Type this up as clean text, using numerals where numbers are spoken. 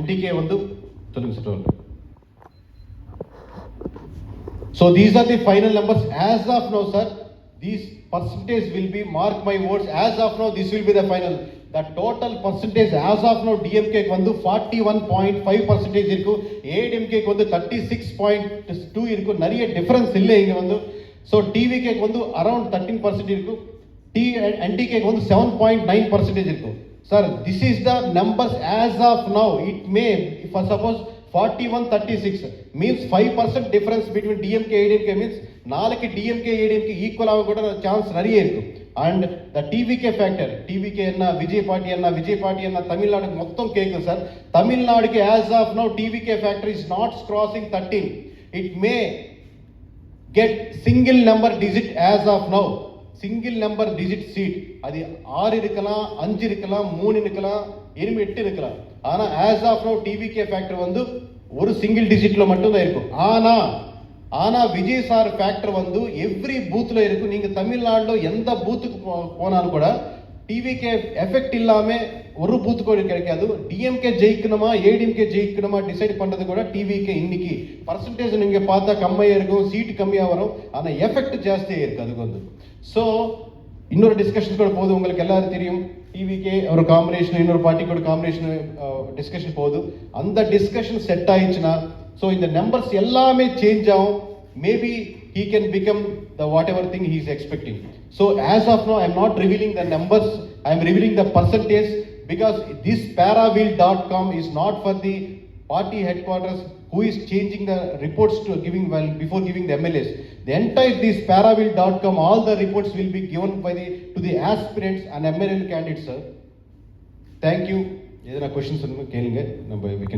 NTK ಒಂದು So these are the final numbers as of now, sir. These percentage will be, mark my words, as of now this will be the final. The total percentage as of now DMK ಒಂದು 41.5% ಇருக்கு, ADMK ಒಂದು 36.2 ಇருக்கு, நிறைய difference ಇಲ್ಲ ಈಗ ಒಂದು. So TVK ಒಂದು around 13% ಇருக்கு, NTK ಒಂದು 7.9% ಇருக்கு. Sir, this is the numbers as of now. It may, if I suppose 41-36 means 5% difference between DMK ADMK means ನಾಲ್ಕು DMK ADMK equal ಆಗೋ ಕೂಡ ಚಾನ್ಸ್ நிறைய ಇருக்கு. And the TVK factor, TVK ಅನ್ನ ವಿಜಯ್ ಪಾರ್ಟಿಯನ್ನ ತಮಿಳ್ನಾಡಿಗೆ ಮೊತ್ತಂ ಕೇಕು ಸರ್. ತಮಿಳ್ನಾಡಿಗೆ as of now TVK factor is not crossing 13. It may get single number digit as of now, single number digit seat. அது 6 இருக்கலாம், 5 இருக்கலாம், 3 இருக்கலாம், 8 இருக்கலாம். ஆனா ஆஸ் ஆஃப் நவ TVK ஃபேக்டர் வந்து ஒரு சிங்கிள் டிஜிட்ல மட்டும் தான் இருக்கும். ஆனா விஜய் சார் ஃபேக்டர் வந்து எவ்ரி பூத்ல இருக்கும். நீங்க தமிழ்நாடுல எந்த பூத்துக்கு போனாலும் கூட TVK எஃபெக்ட் இல்லாம ஒரு பூத்து கூட கிடைக்காது. DMK ஜெயிக்கணுமா ADMK ஜெயிக்கணுமா டிசைட் பண்றது கூட TVK. இன்னைக்கு பர்சன்டேஜ் நீங்க பார்த்தா கம்மியா இருக்கும், சீட் கம்மியா வரும், ஆனா எஃபெக்ட் ஜாஸ்தியா இருக்கு அதுக்கு வந்து. ஸோ இன்னொரு டிஸ்கஷன் கூட போகுது, உங்களுக்கு எல்லாரும் தெரியும். TVK ஒரு காம்பினேஷன், இன்னொரு பார்ட்டி கூட காம்பினேஷன் டிஸ்கஷன் போகுது. அந்த டிஸ்கஷன் செட் ஆயிடுச்சுன்னா ஸோ இந்த நம்பர்ஸ் எல்லாமே சேஞ்ச் ஆகும். Maybe he can become the whatever thing he is expecting. So as of now I am not revealing the numbers, I am revealing the percentage, because this parawheel.com is not for the party headquarters who is changing the reports to giving, well, before giving the MLAs. The entire this parawheel.com, all the reports will be given by the to the aspirants and MLA candidates, sir. Thank you. Edana questions unna kelunga, we can